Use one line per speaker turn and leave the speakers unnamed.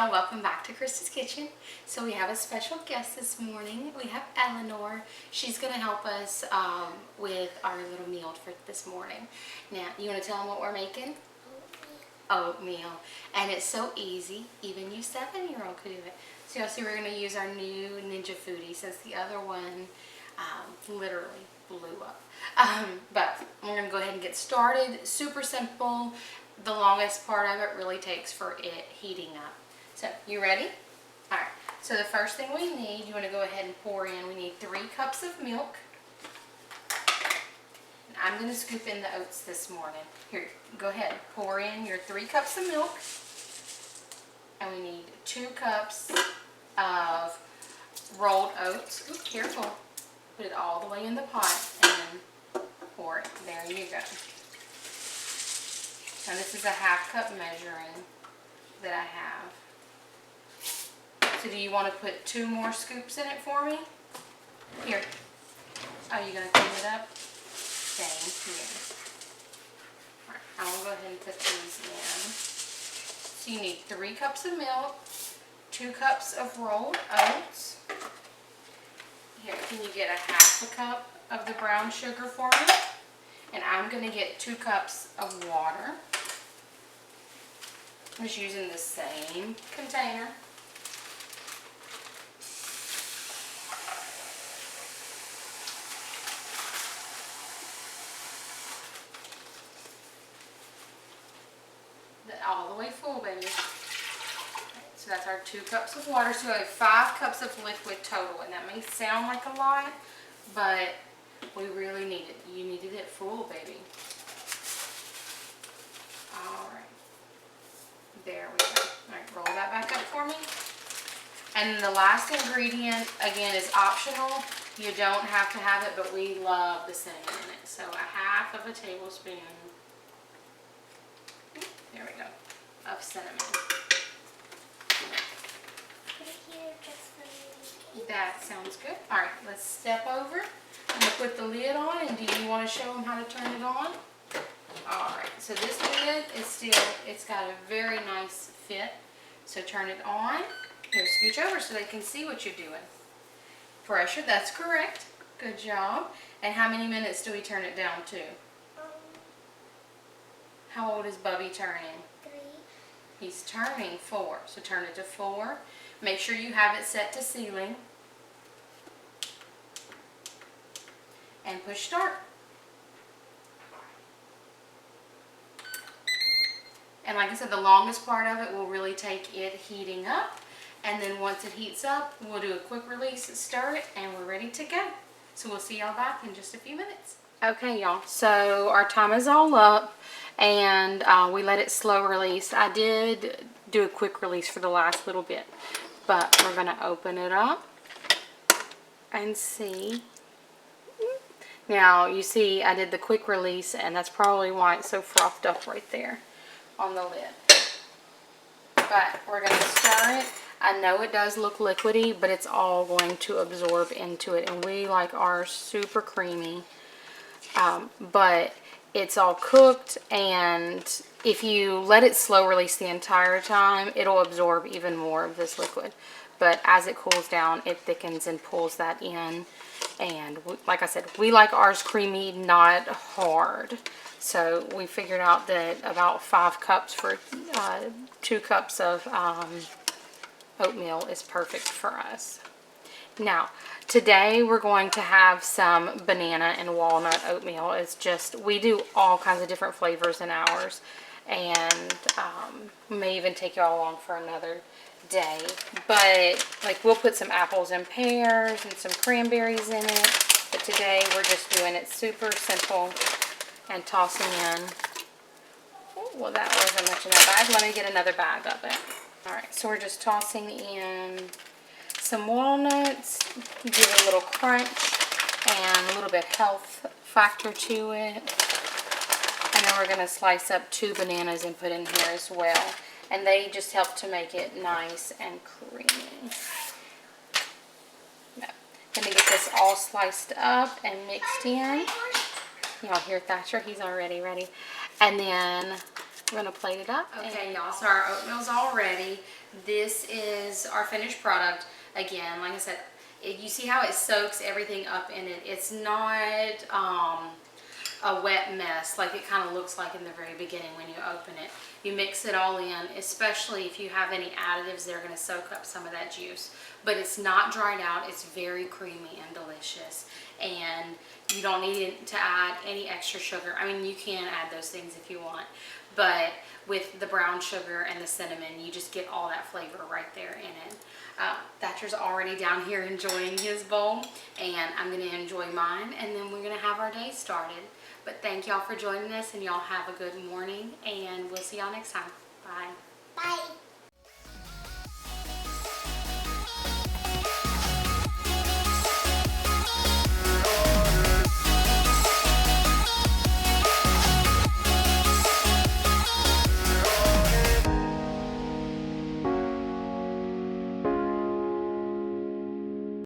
y'all, welcome back to Krista's Kitchen. So we have a special guest this morning. We have Eleanor. She's going to help us with our little meal for this morning. Now, you want to tell them what we're making? Oatmeal. And it's so easy. Even you 7-year-old could do it. So you'll see we're going to use our new Ninja Foodi since the other one literally blew up. But we're going to go ahead and get started. Super simple. The longest part of it really takes for it heating up. So, you ready? Alright, so the first thing we need, you want to go ahead and pour in, we need 3 cups of milk. And I'm going to scoop in the oats this morning. Here, go ahead, pour in your 3 cups of milk. And we need 2 cups of rolled oats. Ooh, careful. Put it all the way in the pot and pour it. There you go. Now this is a 1/2 cup measuring that I have. So do you want to put 2 more scoops in it for me? Here. Oh, you going to clean it up? Thank you. Alright, I'm going to go ahead and put these in. So you need 3 cups of milk, 2 cups of rolled oats. Here, can you get a 1/2 cup of the brown sugar for me? And I'm going to get 2 cups of water. I'm just using the same container. All the way full, baby. So that's our 2 cups of water. So we have 5 cups of liquid total. And that may sound like a lot, but we really need it. You needed it full, baby. Alright. There we go. Alright, roll that back up for me. And the last ingredient, again, is optional. You don't have to have it, but we love the cinnamon in it. So a 1/2 tablespoon. There we go. Of cinnamon.
Put it here just for me.
That sounds good. Alright, let's step over. I'm going to put the lid on, and do you want to show them how to turn it on? Alright, so this lid is still, it's got a very nice fit. So turn it on. Here, scooch over so they can see what you're doing. Pressure, that's correct. Good job. And how many minutes do we turn it down to? How old is Bubby turning?
3.
He's turning 4. So turn it to 4. Make sure you have it set to ceiling. And push start. And like I said, the longest part of it will really take it heating up. And then once it heats up, we'll do a quick release, stir it, and we're ready to go. So we'll see y'all back in just a few minutes. Okay, y'all. So our time is all up. And we let it slow release. I did do a quick release for the last little bit. But we're going to open it up and see. Now, you see I did the quick release, and that's probably why it's so frothed up right there on the lid. But we're going to stir it. I know it does look liquidy, but it's all going to absorb into it. And we like ours super creamy. But it's all cooked, and if you let it slow release the entire time, it'll absorb even more of this liquid. But as it cools down, it thickens and pulls that in. And like I said, we like ours creamy, not hard. So we figured out that about 5 cups for 2 cups of oatmeal is perfect for us. Now, today we're going to have some banana and walnut oatmeal. It's just, we do all kinds of different flavors in ours. And may even take y'all along for another day. But, like, we'll put some apples and pears and some cranberries in it. But today we're just doing it super simple and tossing in. Well, that wasn't much in that bag. Let me get another bag of it. Alright, so we're just tossing in some walnuts, give it a little crunch and a little bit health factor to it. And then we're going to slice up 2 bananas and put in here as well. And they just help to make it nice and creamy. No. Going to get this all sliced up and mixed in. Y'all hear Thatcher? He's already ready. And then I'm gonna plate it up.
Okay, y'all, so our oatmeal's all ready. This is our finished product. Again, like I said, you see how it soaks everything up in it. It's not a wet mess like it kind of looks like in the very beginning when you open it. You mix it all in, especially if you have any additives, they're going to soak up some of that juice. But it's not dried out. It's very creamy and delicious. And you don't need to add any extra sugar. I mean, you can add those things if you want. But with the brown sugar and the cinnamon, you just get all that flavor right there in it. Thatcher's already down here enjoying his bowl, and I'm going to enjoy mine, and then we're going to have our day started. But thank y'all for joining us, and y'all have a good morning, and we'll see y'all next time. Bye.
Bye.